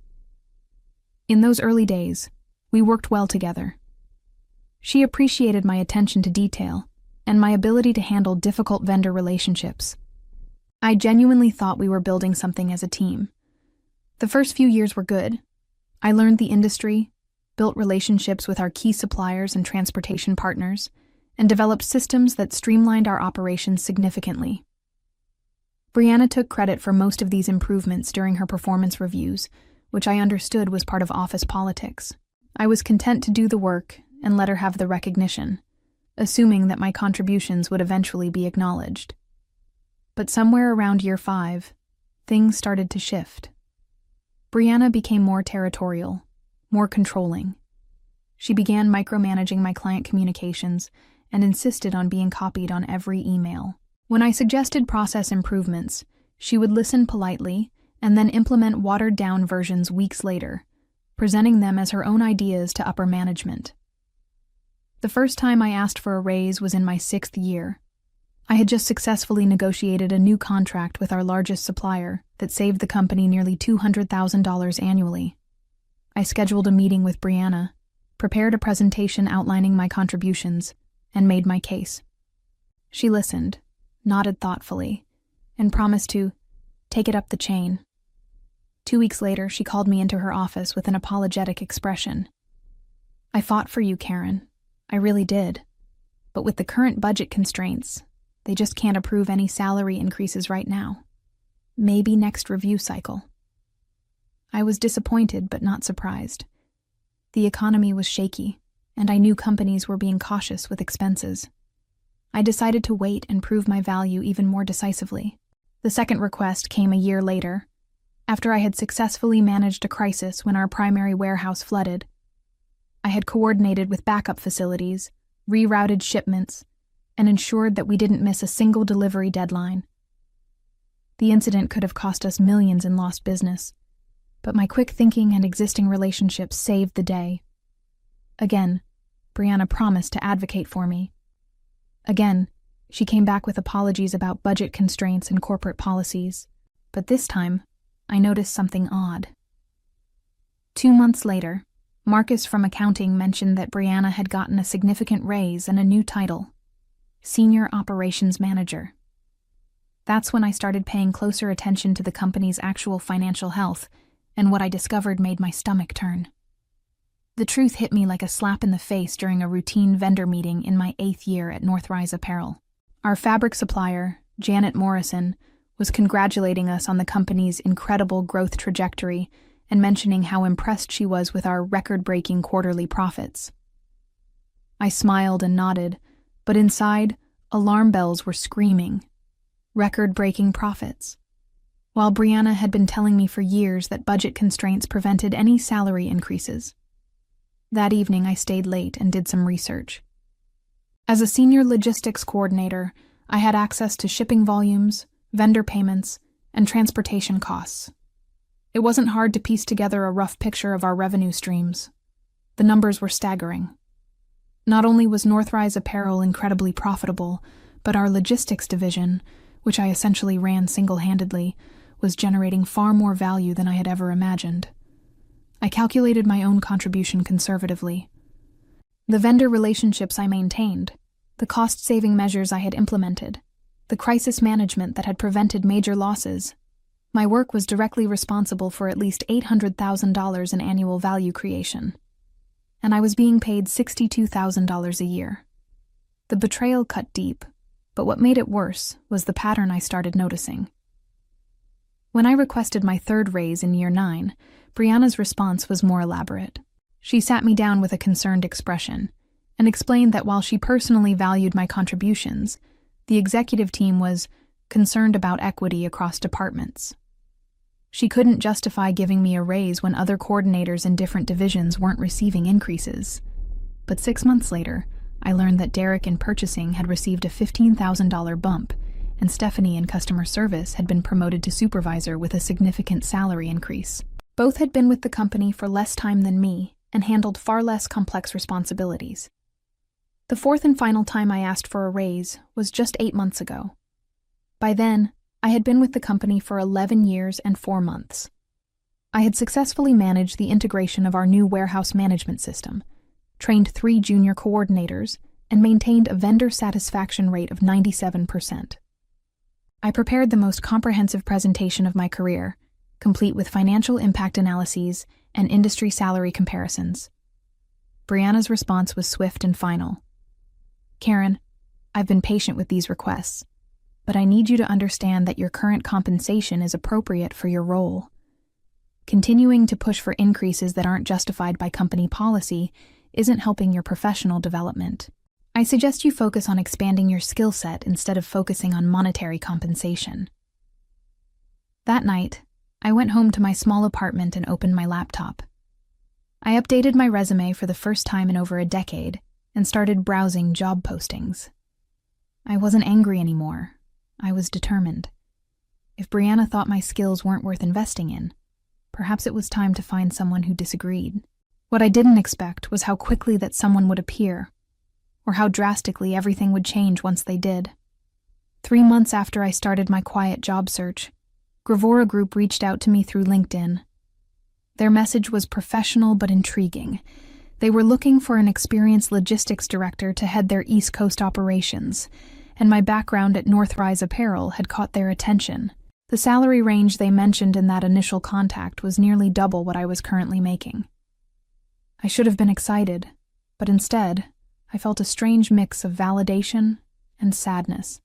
In those early days, we worked well together. She appreciated my attention to detail and my ability to handle difficult vendor relationships. I genuinely thought we were building something as a team. The first few years were good. I learned the industry, built relationships with our key suppliers and transportation partners, and developed systems that streamlined our operations significantly. Brianna took credit for most of these improvements during her performance reviews, which I understood was part of office politics. I was content to do the work and let her have the recognition, assuming that my contributions would eventually be acknowledged. But somewhere around year 5, things started to shift. Brianna became more territorial, more controlling. She began micromanaging my client communications and insisted on being copied on every email. When I suggested process improvements, she would listen politely and then implement watered-down versions weeks later, presenting them as her own ideas to upper management. The first time I asked for a raise was in my 6th year. I had just successfully negotiated a new contract with our largest supplier that saved the company nearly $200,000 annually. I scheduled a meeting with Brianna, prepared a presentation outlining my contributions, and made my case. She listened, nodded thoughtfully, and promised to take it up the chain. 2 weeks later, she called me into her office with an apologetic expression. "I fought for you, Karen. I really did. But with the current budget constraints, they just can't approve any salary increases right now. Maybe next review cycle." I was disappointed but not surprised. The economy was shaky, and I knew companies were being cautious with expenses. I decided to wait and prove my value even more decisively. The second request came a year later, after I had successfully managed a crisis when our primary warehouse flooded. I had coordinated with backup facilities, rerouted shipments, and ensured that we didn't miss a single delivery deadline. The incident could have cost us millions in lost business, but my quick thinking and existing relationships saved the day. Again, Brianna promised to advocate for me. Again, she came back with apologies about budget constraints and corporate policies, but this time, I noticed something odd. 2 months later, Marcus from accounting mentioned that Brianna had gotten a significant raise and a new title, Senior Operations Manager. That's when I started paying closer attention to the company's actual financial health, and what I discovered made my stomach turn. The truth hit me like a slap in the face during a routine vendor meeting in my 8th year at Northrise Apparel. Our fabric supplier, Janet Morrison, was congratulating us on the company's incredible growth trajectory and mentioning how impressed she was with our record-breaking quarterly profits. I smiled and nodded, but inside, alarm bells were screaming. Record-breaking profits. While Brianna had been telling me for years that budget constraints prevented any salary increases. That evening, I stayed late and did some research. As a senior logistics coordinator, I had access to shipping volumes, vendor payments, and transportation costs. It wasn't hard to piece together a rough picture of our revenue streams. The numbers were staggering. Not only was Northrise Apparel incredibly profitable, but our logistics division, which I essentially ran single-handedly, was generating far more value than I had ever imagined. I calculated my own contribution conservatively. The vendor relationships I maintained, the cost-saving measures I had implemented, the crisis management that had prevented major losses, My work was directly responsible for at least $800,000 in annual value creation, and I was being paid $62,000 a year. The betrayal cut deep, but what made it worse was the pattern I started noticing. When I requested my third raise in year 9, Brianna's response was more elaborate. She sat me down with a concerned expression and explained that while she personally valued my contributions, the executive team was concerned about equity across departments. She couldn't justify giving me a raise when other coordinators in different divisions weren't receiving increases. But 6 months later, I learned that Derek in purchasing had received a $15,000 bump, and Stephanie in customer service had been promoted to supervisor with a significant salary increase. Both had been with the company for less time than me and handled far less complex responsibilities. The fourth and final time I asked for a raise was just 8 months ago. By then, I had been with the company for 11 years and 4 months. I had successfully managed the integration of our new warehouse management system, trained 3 junior coordinators, and maintained a vendor satisfaction rate of 97%. I prepared the most comprehensive presentation of my career, complete with financial impact analyses and industry salary comparisons. Brianna's response was swift and final. "Karen, I've been patient with these requests, but I need you to understand that your current compensation is appropriate for your role. Continuing to push for increases that aren't justified by company policy isn't helping your professional development. I suggest you focus on expanding your skill set instead of focusing on monetary compensation." That night, I went home to my small apartment and opened my laptop. I updated my resume for the first time in over a decade and started browsing job postings. I wasn't angry anymore. I was determined. If Brianna thought my skills weren't worth investing in, perhaps it was time to find someone who disagreed. What I didn't expect was how quickly that someone would appear, or how drastically everything would change once they did. 3 months after I started my quiet job search, Gravora Group reached out to me through LinkedIn. Their message was professional but intriguing. They were looking for an experienced logistics director to head their East Coast operations, and my background at Northrise Apparel had caught their attention. The salary range they mentioned in that initial contact was nearly double what I was currently making. I should have been excited, but instead, I felt a strange mix of validation and sadness.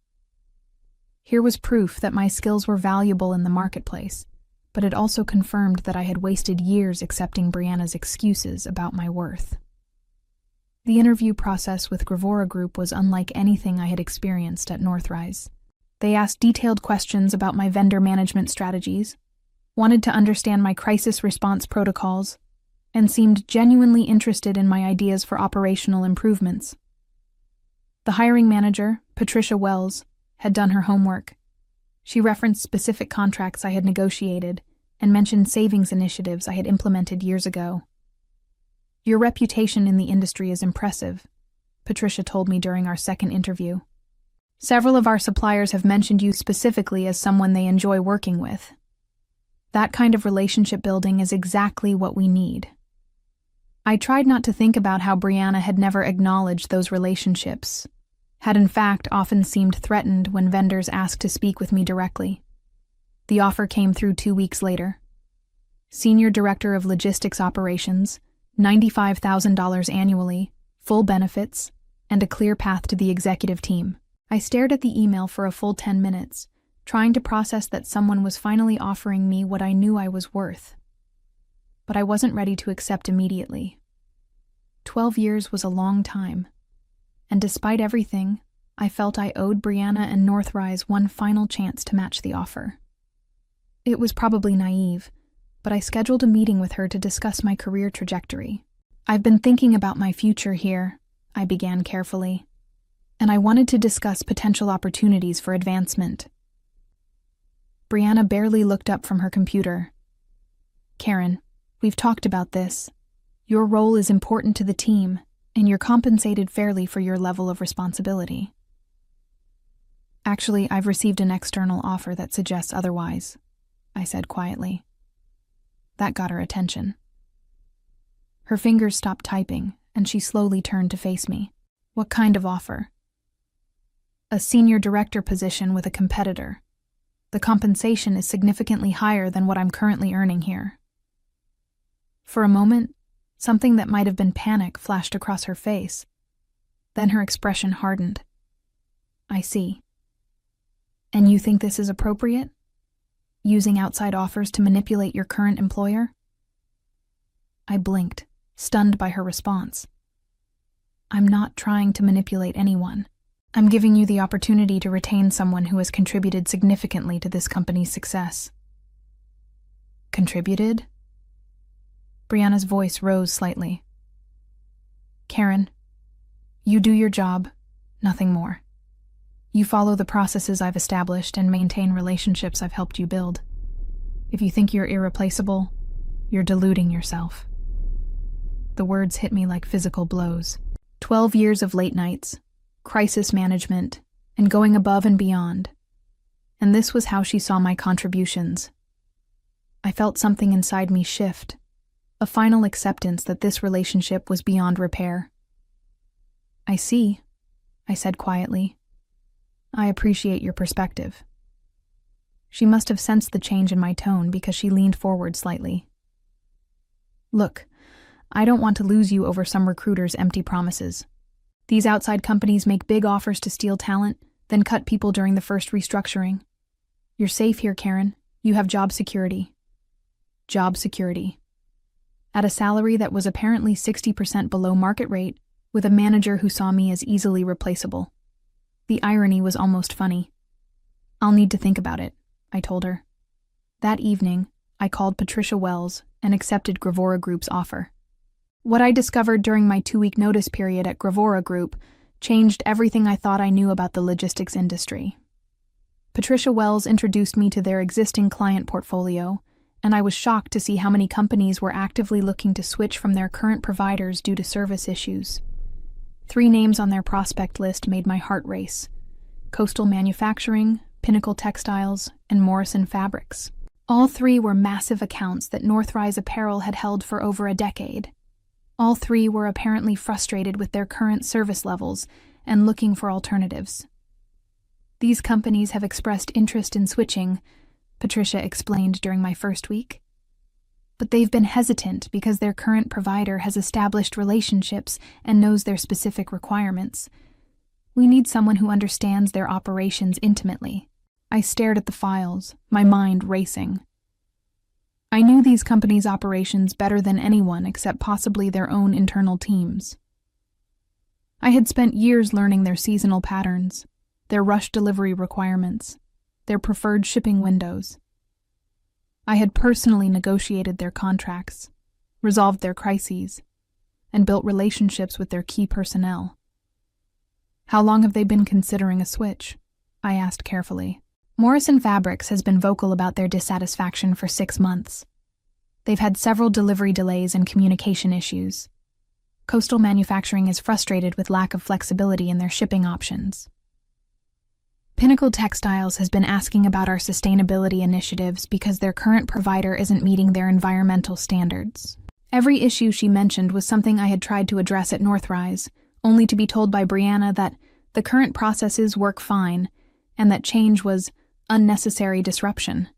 Here was proof that my skills were valuable in the marketplace, but it also confirmed that I had wasted years accepting Brianna's excuses about my worth. The interview process with Gravora Group was unlike anything I had experienced at Northrise. They asked detailed questions about my vendor management strategies, wanted to understand my crisis response protocols, and seemed genuinely interested in my ideas for operational improvements. The hiring manager, Patricia Wells, had done her homework. She referenced specific contracts I had negotiated and mentioned savings initiatives I had implemented years ago. "Your reputation in the industry is impressive," Patricia told me during our second interview. "Several of our suppliers have mentioned you specifically as someone they enjoy working with. That kind of relationship building is exactly what we need." I tried not to think about how Brianna had never acknowledged those relationships, had in fact often seemed threatened when vendors asked to speak with me directly. The offer came through 2 weeks later. Senior Director of Logistics Operations, $95,000 annually, full benefits, and a clear path to the executive team. I stared at the email for a full 10 minutes, trying to process that someone was finally offering me what I knew I was worth. But I wasn't ready to accept immediately. 12 years was a long time, and despite everything, I felt I owed Brianna and Northrise one final chance to match the offer. It was probably naive, but I scheduled a meeting with her to discuss my career trajectory. "I've been thinking about my future here," I began carefully, "and I wanted to discuss potential opportunities for advancement." Brianna barely looked up from her computer. "Karen, we've talked about this. Your role is important to the team, and you're compensated fairly for your level of responsibility." "Actually, I've received an external offer that suggests otherwise," I said quietly. That got her attention. Her fingers stopped typing, and she slowly turned to face me. "What kind of offer?" "A senior director position with a competitor. The compensation is significantly higher than what I'm currently earning here. For a moment, something that might have been panic flashed across her face. Then her expression hardened. I see. And you think this is appropriate? Using outside offers to manipulate your current employer? I blinked, stunned by her response. I'm not trying to manipulate anyone. I'm giving you the opportunity to retain someone who has contributed significantly to this company's success. Contributed? Brianna's voice rose slightly. Karen, you do your job, nothing more. You follow the processes I've established and maintain relationships I've helped you build. If you think you're irreplaceable, you're deluding yourself. The words hit me like physical blows. 12 years of late nights, crisis management, and going above and beyond. And this was how she saw my contributions. I felt something inside me shift, a final acceptance that this relationship was beyond repair. I see, I said quietly. I appreciate your perspective. She must have sensed the change in my tone because she leaned forward slightly. Look, I don't want to lose you over some recruiter's empty promises. These outside companies make big offers to steal talent, then cut people during the first restructuring. You're safe here, Karen. You have job security. Job security. At a salary that was apparently 60% below market rate, with a manager who saw me as easily replaceable. The irony was almost funny. I'll need to think about it, I told her. That evening, I called Patricia Wells and accepted Gravora Group's offer. What I discovered during my 2-week notice period at Gravora Group changed everything I thought I knew about the logistics industry. Patricia Wells introduced me to their existing client portfolio, and I was shocked to see how many companies were actively looking to switch from their current providers due to service issues. 3 names on their prospect list made my heart race: Coastal Manufacturing, Pinnacle Textiles, and Morrison Fabrics. All 3 were massive accounts that Northrise Apparel had held for over a decade. All 3 were apparently frustrated with their current service levels and looking for alternatives. These companies have expressed interest in switching, Patricia explained during my first week. But they've been hesitant because their current provider has established relationships and knows their specific requirements. We need someone who understands their operations intimately. I stared at the files, my mind racing. I knew these companies' operations better than anyone except possibly their own internal teams. I had spent years learning their seasonal patterns, their rush delivery requirements, their preferred shipping windows. I had personally negotiated their contracts, resolved their crises, and built relationships with their key personnel. How long have they been considering a switch? I asked carefully. Morrison Fabrics has been vocal about their dissatisfaction for 6 months. They've had several delivery delays and communication issues. Coastal Manufacturing is frustrated with lack of flexibility in their shipping options. Pinnacle Textiles has been asking about our sustainability initiatives because their current provider isn't meeting their environmental standards. Every issue she mentioned was something I had tried to address at Northrise, only to be told by Brianna that the current processes work fine and that change was unnecessary disruption.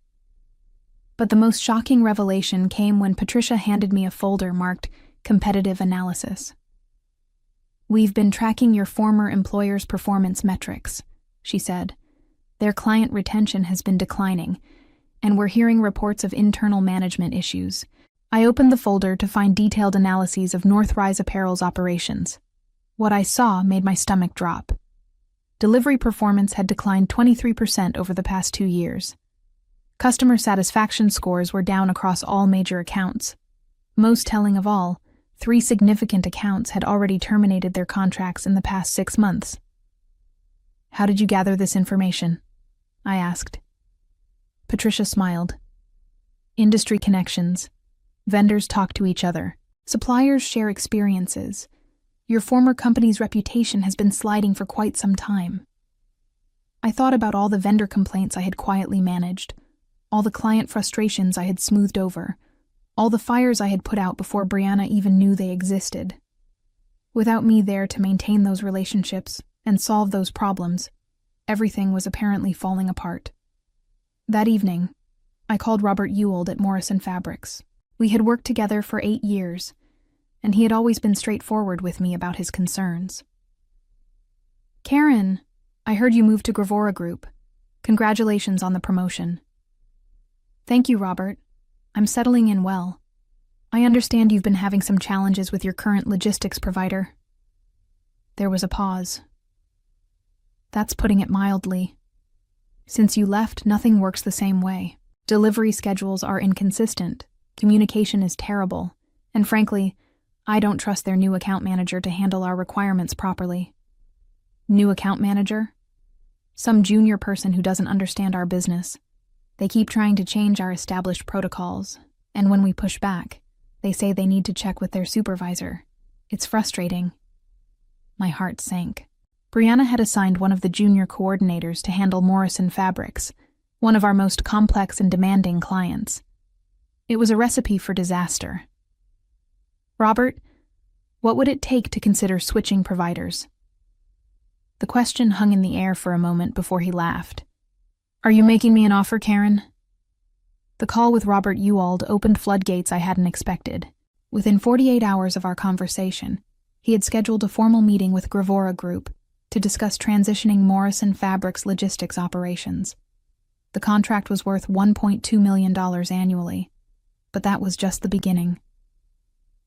But the most shocking revelation came when Patricia handed me a folder marked Competitive Analysis. We've been tracking your former employer's performance metrics, she said. Their client retention has been declining, and we're hearing reports of internal management issues. I opened the folder to find detailed analyses of Northrise Apparel's operations. What I saw made my stomach drop. Delivery performance had declined 23% over the past 2 years. Customer satisfaction scores were down across all major accounts. Most telling of all, 3 significant accounts had already terminated their contracts in the past 6 months. How did you gather this information? I asked. Patricia smiled. Industry connections. Vendors talk to each other. Suppliers share experiences. Your former company's reputation has been sliding for quite some time. I thought about all the vendor complaints I had quietly managed, all the client frustrations I had smoothed over, all the fires I had put out before Brianna even knew they existed. Without me there to maintain those relationships and solve those problems, everything was apparently falling apart. That evening, I called Robert Ewald at Morrison Fabrics. We had worked together for 8 years, and he had always been straightforward with me about his concerns. "Karen, I heard you moved to Gravora Group. Congratulations on the promotion." "Thank you, Robert. I'm settling in well. I understand you've been having some challenges with your current logistics provider." There was a pause. "That's putting it mildly. Since you left, nothing works the same way. Delivery schedules are inconsistent, communication is terrible, and frankly, I don't trust their new account manager to handle our requirements properly." "New account manager?" "Some junior person who doesn't understand our business. They keep trying to change our established protocols, and when we push back, they say they need to check with their supervisor. It's frustrating." My heart sank. Brianna had assigned one of the junior coordinators to handle Morrison Fabrics, one of our most complex and demanding clients. It was a recipe for disaster. "Robert, what would it take to consider switching providers?" The question hung in the air for a moment before he laughed. "Are you making me an offer, Karen?" The call with Robert Ewald opened floodgates I hadn't expected. Within 48 hours of our conversation, he had scheduled a formal meeting with Gravora Group to discuss transitioning Morrison Fabrics logistics operations. The contract was worth $1.2 million annually, but that was just the beginning.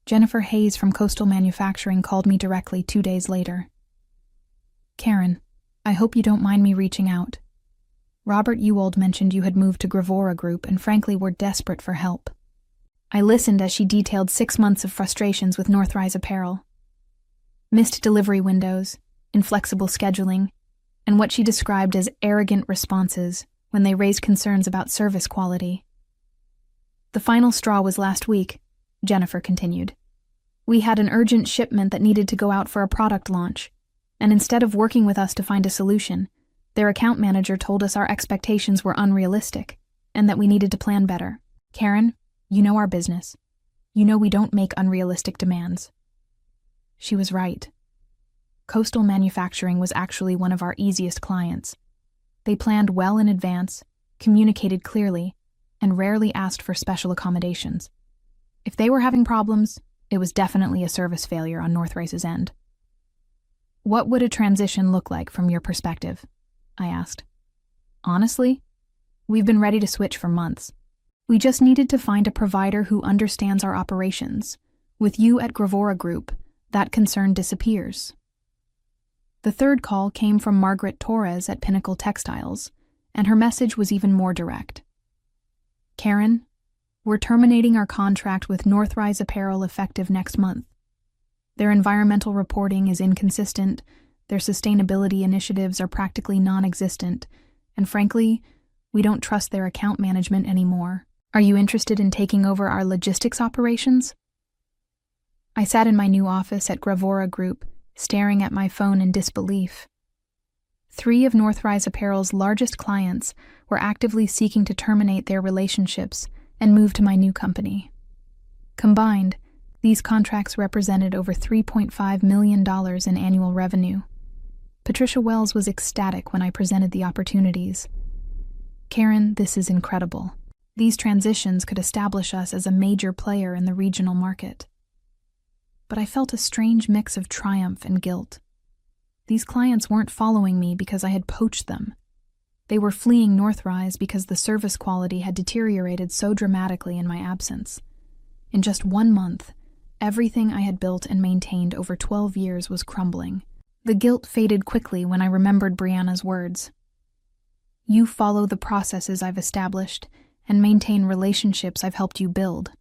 Jennifer Hayes from Coastal Manufacturing called me directly 2 days later. "Karen, I hope you don't mind me reaching out. Robert Ewald mentioned you had moved to Gravora Group and frankly were desperate for help." I listened as she detailed 6 months of frustrations with Northrise Apparel. Missed delivery windows, inflexible scheduling, and what she described as arrogant responses when they raised concerns about service quality. "The final straw was last week," Jennifer continued. "We had an urgent shipment that needed to go out for a product launch, and instead of working with us to find a solution, their account manager told us our expectations were unrealistic and that we needed to plan better. Karen, you know our business. You know we don't make unrealistic demands." She was right. Coastal Manufacturing was actually one of our easiest clients. They planned well in advance, communicated clearly, and rarely asked for special accommodations. If they were having problems, it was definitely a service failure on Northrice's end. "What would a transition look like from your perspective?" I asked. "Honestly, we've been ready to switch for months. We just needed to find a provider who understands our operations. With you at Gravora Group, that concern disappears." The third call came from Margaret Torres at Pinnacle Textiles, and her message was even more direct. "Karen, we're terminating our contract with Northrise Apparel effective next month. Their environmental reporting is inconsistent, their sustainability initiatives are practically non-existent, and frankly, we don't trust their account management anymore. Are you interested in taking over our logistics operations?" I sat in my new office at Gravora Group, staring at my phone in disbelief. 3 of Northrise Apparel's largest clients were actively seeking to terminate their relationships and move to my new company. Combined, these contracts represented over $3.5 million in annual revenue. Patricia Wells was ecstatic when I presented the opportunities. "Karen, this is incredible. These transitions could establish us as a major player in the regional market." But I felt a strange mix of triumph and guilt. These clients weren't following me because I had poached them. They were fleeing Northrise because the service quality had deteriorated so dramatically in my absence. In just 1 month, everything I had built and maintained over 12 years was crumbling. The guilt faded quickly when I remembered Brianna's words. "You follow the processes I've established and maintain relationships I've helped you build."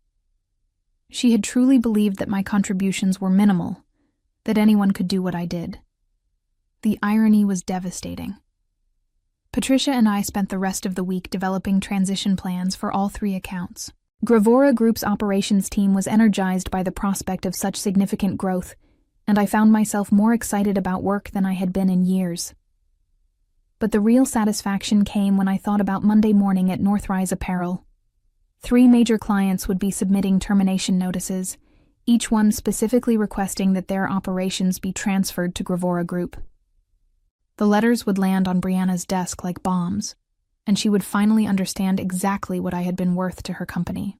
She had truly believed that my contributions were minimal, that anyone could do what I did. The irony was devastating. Patricia and I spent the rest of the week developing transition plans for all 3 accounts. Gravora Group's operations team was energized by the prospect of such significant growth, and I found myself more excited about work than I had been in years. But the real satisfaction came when I thought about Monday morning at Northrise Apparel. 3 major clients would be submitting termination notices, each one specifically requesting that their operations be transferred to Gravora Group. The letters would land on Brianna's desk like bombs. and she would finally understand exactly what I had been worth to her company.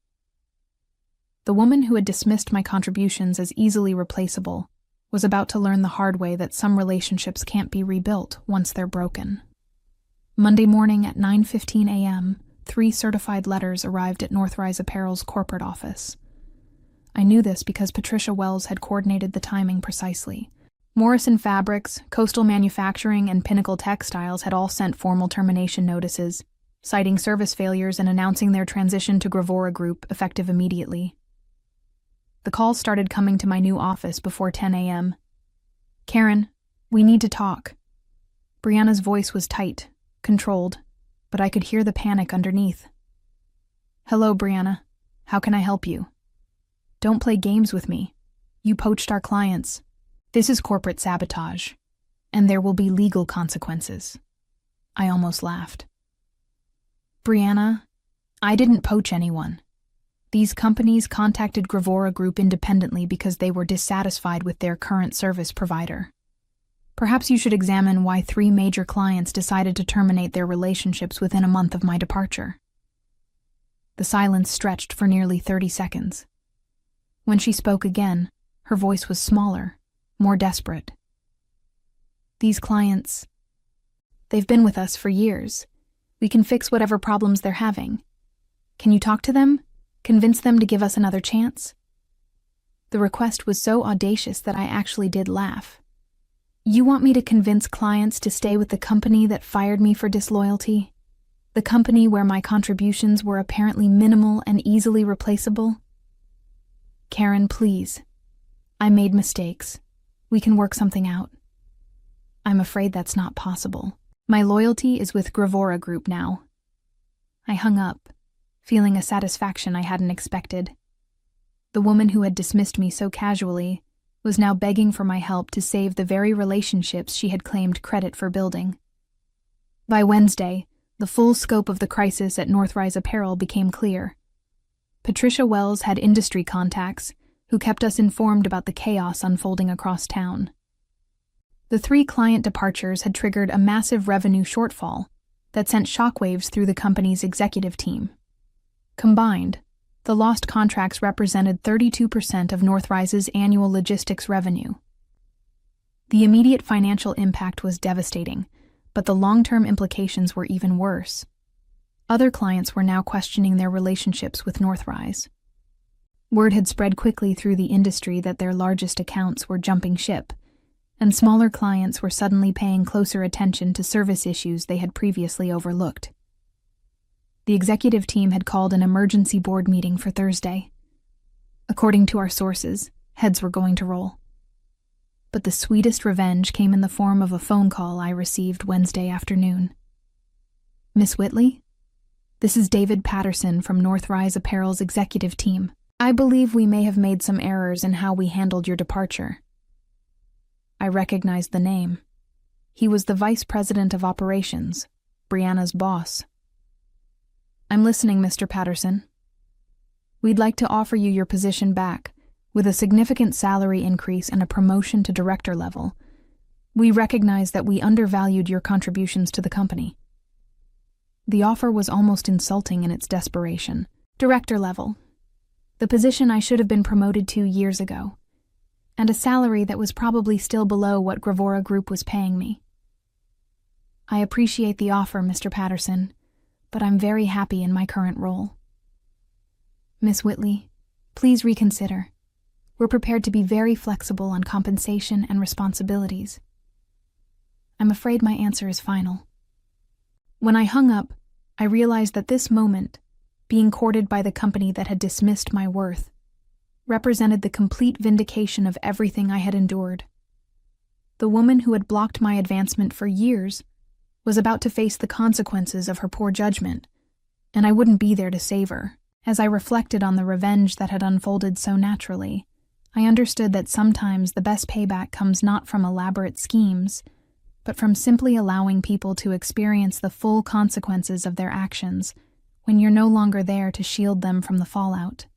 The woman who had dismissed my contributions as easily replaceable was about to learn the hard way that some relationships can't be rebuilt once they're broken. Monday morning at 9:15 a.m., 3 certified letters arrived at Northrise Apparel's corporate office. I knew this because Patricia Wells had coordinated the timing precisely. Morrison Fabrics, Coastal Manufacturing, and Pinnacle Textiles had all sent formal termination notices, citing service failures and announcing their transition to Gravora Group effective immediately. The calls started coming to my new office before 10 a.m. "Karen, we need to talk." Brianna's voice was tight, controlled, but I could hear the panic underneath. "Hello, Brianna. How can I help you?" "Don't play games with me. You poached our clients. This is corporate sabotage, and there will be legal consequences." I almost laughed. "Brianna, I didn't poach anyone. These companies contacted Gravora Group independently because they were dissatisfied with their current service provider. Perhaps you should examine why 3 major clients decided to terminate their relationships within a month of my departure." The silence stretched for nearly 30 seconds. When she spoke again, her voice was smaller, more desperate. "These clients, they've been with us for years. We can fix whatever problems they're having. Can you talk to them? Convince them to give us another chance?" The request was so audacious that I actually did laugh. "You want me to convince clients to stay with the company that fired me for disloyalty? The company where my contributions were apparently minimal and easily replaceable? Karen, please. I made mistakes. We can work something out." "I'm afraid that's not possible. My loyalty is with Gravora Group now." I hung up, feeling a satisfaction I hadn't expected. The woman who had dismissed me so casually was now begging for my help to save the very relationships she had claimed credit for building. By Wednesday, the full scope of the crisis at Northrise Apparel became clear. Patricia Wells had industry contacts who kept us informed about the chaos unfolding across town. The 3 client departures had triggered a massive revenue shortfall that sent shockwaves through the company's executive team. Combined, the lost contracts represented 32% of Northrise's annual logistics revenue. The immediate financial impact was devastating, but the long-term implications were even worse. Other clients were now questioning their relationships with Northrise. Word had spread quickly through the industry that their largest accounts were jumping ship, and smaller clients were suddenly paying closer attention to service issues they had previously overlooked. The executive team had called an emergency board meeting for Thursday. According to our sources, heads were going to roll. But the sweetest revenge came in the form of a phone call I received Wednesday afternoon. "Miss Whitley? This is David Patterson from Northrise Apparel's executive team. I believe we may have made some errors in how we handled your departure." I recognized the name. He was the vice president of operations, Brianna's boss. "I'm listening, Mr. Patterson. We'd like to offer you your position back, with a significant salary increase and a promotion to director level. We recognize that we undervalued your contributions to the company." The offer was almost insulting in its desperation. "Director level. The position I should have been promoted to years ago. And a salary that was probably still below what Gravora Group was paying me. I appreciate the offer, Mr. Patterson, but I'm very happy in my current role. Miss Whitley, please reconsider. We're prepared to be very flexible on compensation and responsibilities." I'm afraid my answer is final. When I hung up, I realized that this moment, being courted by the company that had dismissed my worth, represented the complete vindication of everything I had endured. The woman who had blocked my advancement for years was about to face the consequences of her poor judgment, and I wouldn't be there to save her. As I reflected on the revenge that had unfolded so naturally, I understood that sometimes the best payback comes not from elaborate schemes, but from simply allowing people to experience the full consequences of their actions when you're no longer there to shield them from the fallout.